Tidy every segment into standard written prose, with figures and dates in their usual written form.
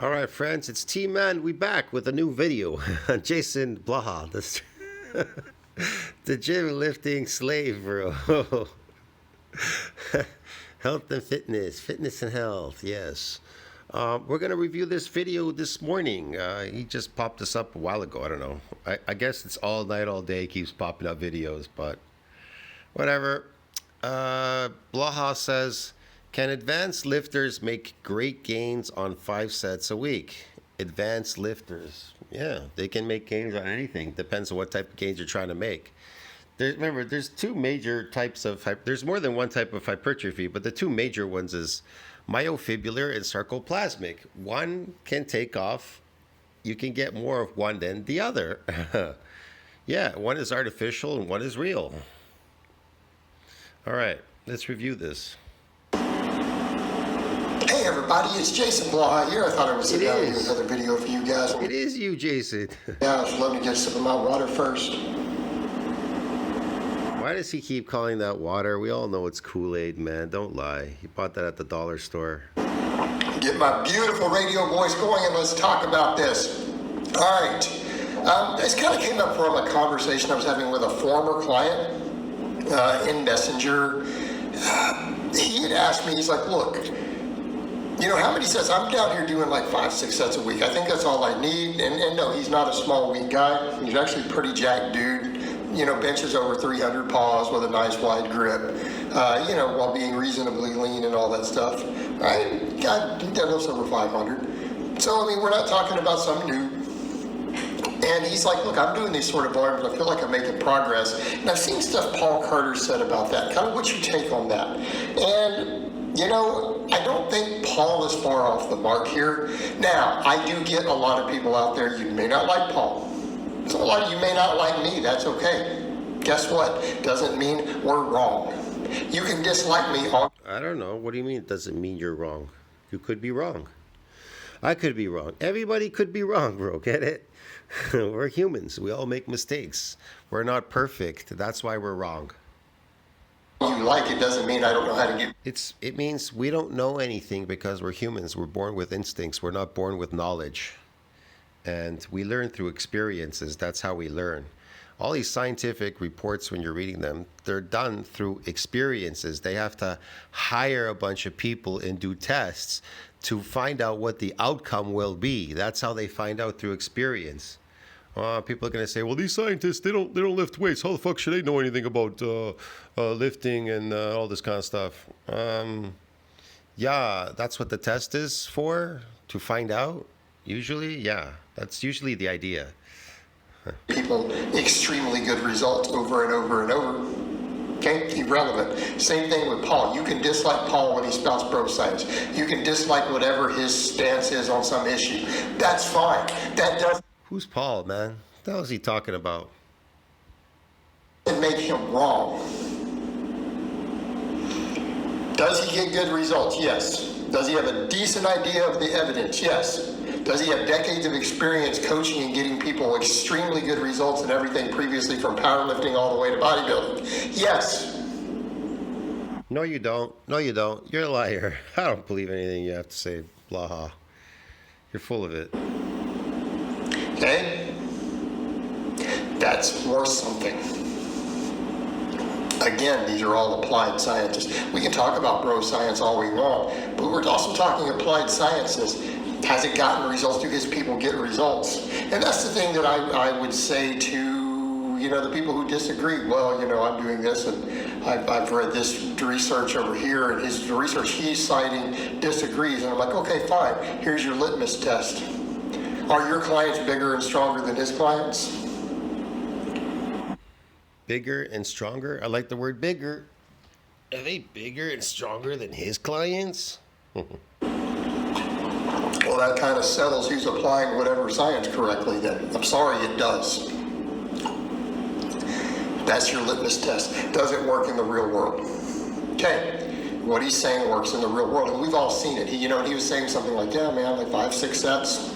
All right, friends, it's T-Man. We back with a new video. Jason Blaha, the gym lifting slave, bro. Health and fitness and health, yes. We're going to review this video this morning. He just popped this up a while ago. I don't know. I guess it's all night, all day, keeps popping up videos, but whatever. Blaha says, can advanced lifters make great gains on 5 sets a week? Advanced lifters, yeah, they can make gains on anything. Depends on what type of gains you're trying to make. Remember, there's two major types of, there's more than one type of hypertrophy, but the two major ones is myofibular and sarcoplasmic. One can take off, you can get more of one than the other. Yeah, one is artificial and one is real. All right, let's review this. Hey everybody, it's Jason Blaha here. I thought I would sit down and do another video for you guys. It is you, Jason. Yeah, let me get a sip of my water first. Why does he keep calling that water? We all know it's Kool-Aid, man. Don't lie. He bought that at the dollar store. Get my beautiful radio voice going and let's talk about this. All right. This kind of came up from a conversation I was having with a former client in Messenger. He had asked me, he's like, look, you know, how many sets? I'm down here doing like 5, 6 sets a week. I think that's all I need. And no, he's not a small, weak guy. He's actually a pretty jacked dude. You know, benches over 300 paws with a nice wide grip, you know, while being reasonably lean and all that stuff. Right? God, he deadlifts over 500. So, I mean, we're not talking about some new. And he's like, look, I'm doing these sort of volumes. I feel like I'm making progress. And I've seen stuff Paul Carter said about that. Kind of what's your take on that? And, you know, I don't think Paul is far off the mark here. Now, I do get a lot of people out there, you may not like Paul. So a lot of you may not like me, that's okay. Guess what? Doesn't mean we're wrong. You can dislike me all. I don't know. What do you mean it doesn't mean you're wrong? You could be wrong. I could be wrong. Everybody could be wrong, bro. Get it? We're humans. We all make mistakes. We're not perfect. That's why we're wrong. You like it doesn't mean I don't know how to get. It means we don't know anything because we're humans. We're born with instincts. We're not born with knowledge. And we learn through experiences. That's how we learn. All these scientific reports, when you're reading them, they're done through experiences. They have to hire a bunch of people and do tests to find out what the outcome will be. That's how they find out, through experience. People are going to say, well, these scientists, they don't lift weights. How the fuck should they know anything about lifting and all this kind of stuff? Yeah, that's what the test is for, to find out. Usually, yeah, that's usually the idea. People extremely good results over and over and over. Okay, irrelevant. Same thing with Paul. You can dislike Paul when he spouts bro science. You can dislike whatever his stance is on some issue. That's fine. That doesn't. Who's Paul, man? What the hell is he talking about? Make him wrong. Does he get good results? Yes. Does he have a decent idea of the evidence? Yes. Does he have decades of experience coaching and getting people extremely good results in everything previously, from powerlifting all the way to bodybuilding? Yes. No, you don't. No, you don't. You're a liar. I don't believe anything you have to say, Blaha. You're full of it. Okay? That's worth something. Again, these are all applied sciences. We can talk about bro science all we want, but we're also talking applied sciences. Has it gotten results? Do his people get results? And that's the thing that I would say to, you know, the people who disagree. Well, you know, I'm doing this and I've read this research over here, and the research he's citing disagrees. And I'm like, okay, fine. Here's your litmus test. Are your clients bigger and stronger than his clients? Bigger and stronger? I like the word bigger. Are they bigger and stronger than his clients? Well, that kind of settles who's applying whatever science correctly then. I'm sorry, it does. That's your litmus test. Does it work in the real world? Okay. What he's saying works in the real world, and we've all seen it. He was saying something like, yeah, man, like 5, 6 sets.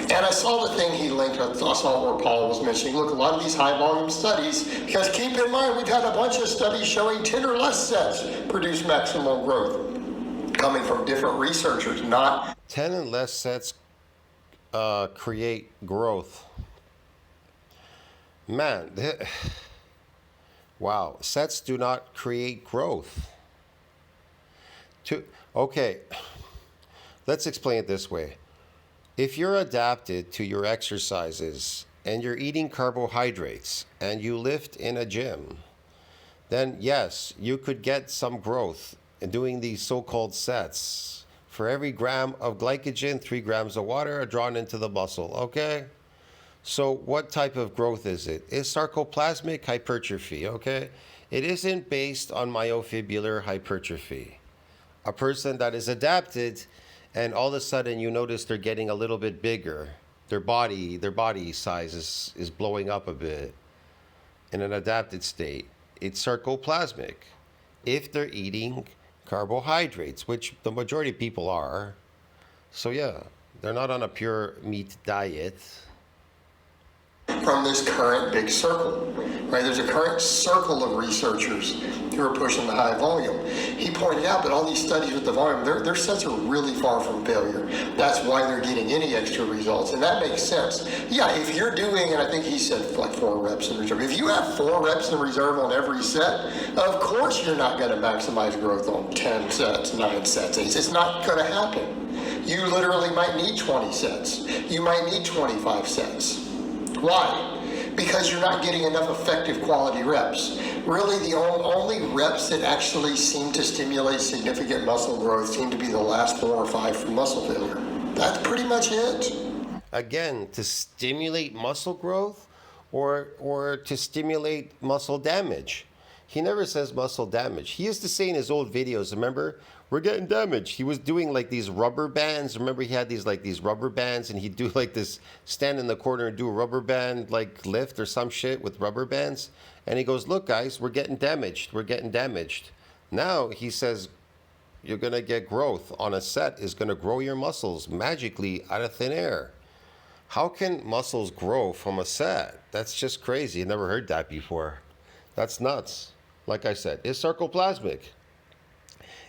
And I saw the thing he linked, I saw where Paul was mentioning, look, a lot of these high volume studies, because keep in mind, we've had a bunch of studies showing 10 or less sets produce maximum growth. coming from different researchers, not 10 and less sets create growth. Man, wow, sets do not create growth. Okay, let's explain it this way. If you're adapted to your exercises and you're eating carbohydrates and you lift in a gym, then yes, you could get some growth in doing these so-called sets. For every gram of glycogen, 3 grams of water are drawn into the muscle, okay? So what type of growth is it? It's sarcoplasmic hypertrophy, okay? It isn't based on myofibrillar hypertrophy. A person that is adapted and all of a sudden you notice they're getting a little bit bigger. Their body size is blowing up a bit in an adapted state. It's sarcoplasmic. If they're eating carbohydrates, which the majority of people are. So yeah, they're not on a pure meat diet. from this current big circle, right? There's a current circle of researchers who are pushing the high volume. He pointed out that all these studies with the volume, their sets are really far from failure. That's why they're getting any extra results, and that makes sense. Yeah, if you're doing, and I think he said like 4 reps in reserve, if you have 4 reps in reserve on every set, of course you're not going to maximize growth on 10 sets, 9 sets, 8. It's not going to happen. You literally might need 20 sets. You might need 25 sets. Why? Because you're not getting enough effective quality reps. Really, the only reps that actually seem to stimulate significant muscle growth seem to be the last 4 or 5 from muscle failure. That's pretty much it. Again, to stimulate muscle growth or to stimulate muscle damage. He never says muscle damage. He used to say in his old videos, remember, we're getting damaged. He was doing like these rubber bands. Remember he had these rubber bands and he'd do like this, stand in the corner and do a rubber band like lift or some shit with rubber bands. And he goes, look guys, we're getting damaged. We're getting damaged. Now he says, you're going to get growth on a set is going to grow your muscles magically out of thin air. How can muscles grow from a set? That's just crazy. I never heard that before. That's nuts. Like I said, it's sarcoplasmic.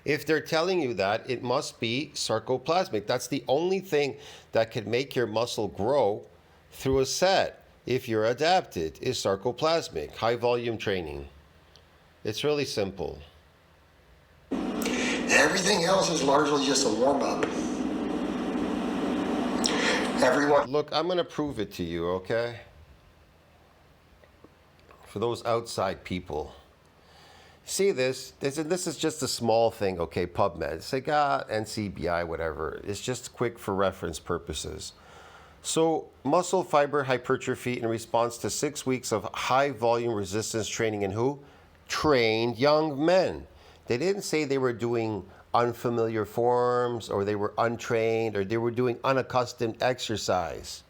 If they're telling you that, it must be sarcoplasmic. That's the only thing that can make your muscle grow through a set, if you're adapted, is sarcoplasmic, high volume training. It's really simple. Everything else is largely just a warm-up. Look, I'm going to prove it to you, okay? For those outside people. See this is just a small thing, okay, PubMed. It's like, NCBI, whatever. It's just quick for reference purposes. So, muscle fiber hypertrophy in response to 6 weeks of high volume resistance training in who? Trained young men. They didn't say they were doing unfamiliar forms or they were untrained or they were doing unaccustomed exercise.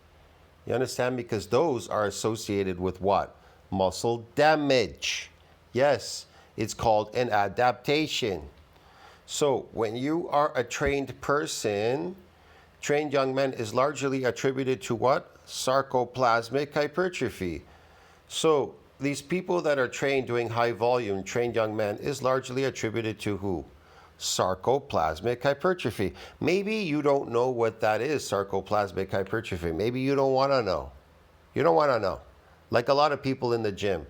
You understand? Because those are associated with what? Muscle damage. Yes. It's called an adaptation. So when you are a trained person, trained young men is largely attributed to what? Sarcoplasmic hypertrophy. So these people that are trained doing high volume, trained young men, is largely attributed to who? Sarcoplasmic hypertrophy. Maybe you don't know what that is, sarcoplasmic hypertrophy. Maybe you don't want to know. You don't want to know. Like a lot of people in the gym.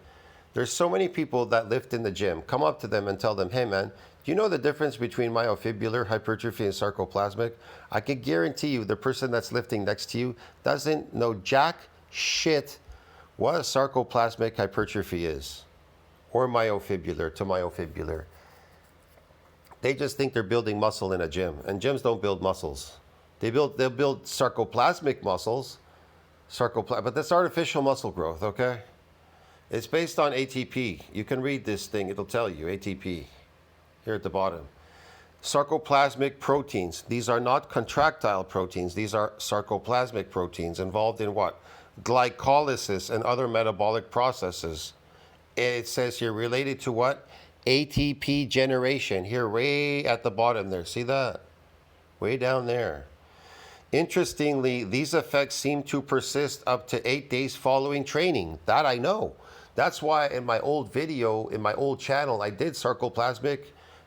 There's so many people that lift in the gym. Come up to them and tell them, hey man, do you know the difference between myofibrillar hypertrophy and sarcoplasmic? I can guarantee you the person that's lifting next to you doesn't know jack shit what a sarcoplasmic hypertrophy is. Or myofibrillar to myofibrillar. They just think they're building muscle in a gym. And gyms don't build muscles. They'll build sarcoplasmic muscles. But that's artificial muscle growth, okay? It's based on ATP. You can read this thing. It'll tell you ATP here at the bottom. Sarcoplasmic proteins. These are not contractile proteins. These are sarcoplasmic proteins involved in what? Glycolysis and other metabolic processes. It says here related to what? ATP generation. Here way at the bottom there. See that? Way down there. Interestingly, these effects seem to persist up to 8 days following training. That I know. That's why in my old video, in my old channel, I did sarcoplasmic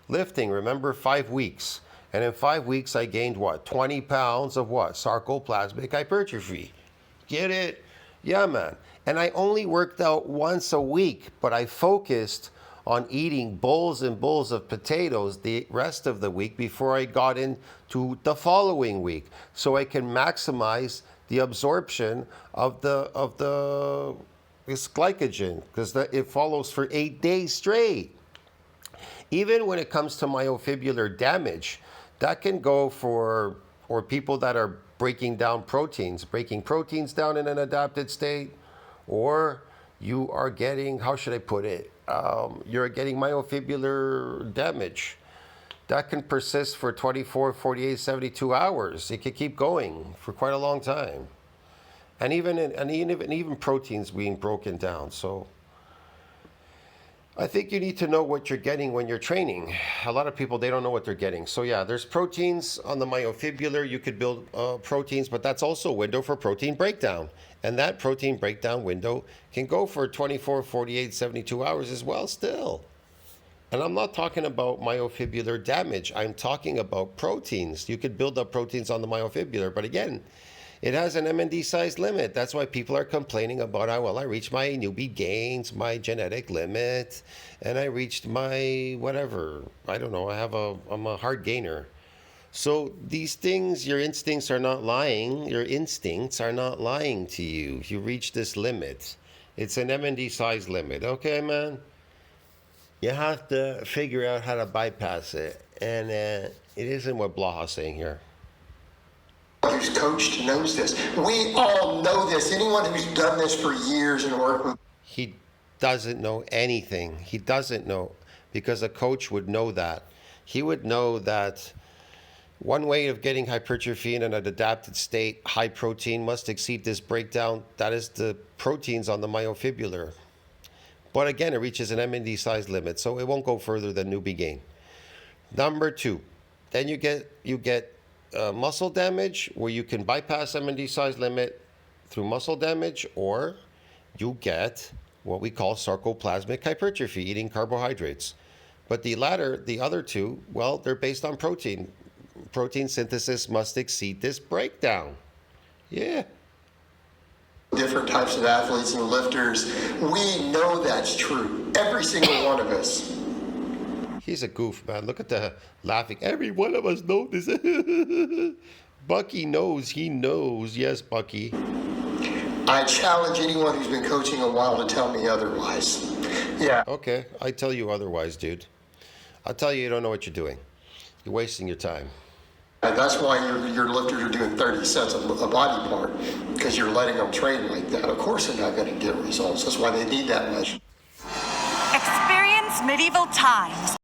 lifting. Remember, 5 weeks. And in 5 weeks, I gained what? 20 pounds of what? Sarcoplasmic hypertrophy. Get it? Yeah, man. And I only worked out once a week, but I focused on eating bowls and bowls of potatoes the rest of the week before I got into the following week, so I can maximize the absorption of this glycogen, because it follows for 8 days straight. Even when it comes to myofibrillar damage, that can go for people that are breaking proteins down in an adapted state, or you are getting, how should I put it? You're getting myofibrillar damage. That can persist for 24, 48, 72 hours. It can keep going for quite a long time. And even proteins being broken down. So I think you need to know what you're getting when you're training. A lot of people, they don't know what they're getting. So yeah, there's proteins on the myofibrillar. You could build proteins, but that's also a window for protein breakdown. And that protein breakdown window can go for 24, 48, 72 hours as well still. And I'm not talking about myofibrillar damage. I'm talking about proteins. You could build up proteins on the myofibrillar, but again, it has an MND size limit. That's why people are complaining about, I reached my newbie gains, my genetic limit, and I reached my whatever. I don't know. I'm a hard gainer. So these things, your instincts are not lying. Your instincts are not lying to you. You reach this limit. It's an MND size limit. Okay, man? You have to figure out how to bypass it. And it isn't what Blaha's saying here. Who's coached knows this. We all know this. Anyone who's done this for years and worked with. He doesn't know anything. He doesn't know, because a coach would know that. He would know that one way of getting hypertrophy in an adapted state, high protein, must exceed this breakdown. That is the proteins on the myofibrillar. But again, it reaches an MND size limit, so it won't go further than newbie gain. Number 2, then you get muscle damage, where you can bypass MND size limit through muscle damage, or you get what we call sarcoplasmic hypertrophy, eating carbohydrates. But the other two, well, they're based on protein. Protein synthesis must exceed this breakdown. Yeah. Different types of athletes and lifters. We know that's true. Every single one of us. He's a goof, man. Look at the laughing. Every one of us knows this. Bucky knows. He knows. Yes, Bucky. I challenge anyone who's been coaching a while to tell me otherwise. Yeah. Okay, I tell you otherwise, dude. I'll tell you don't know what you're doing. You're wasting your time. And that's why your lifters are doing 30 sets of a body part, because you're letting them train like that. Of course they're not going to get results. That's why they need that much. Experience medieval times.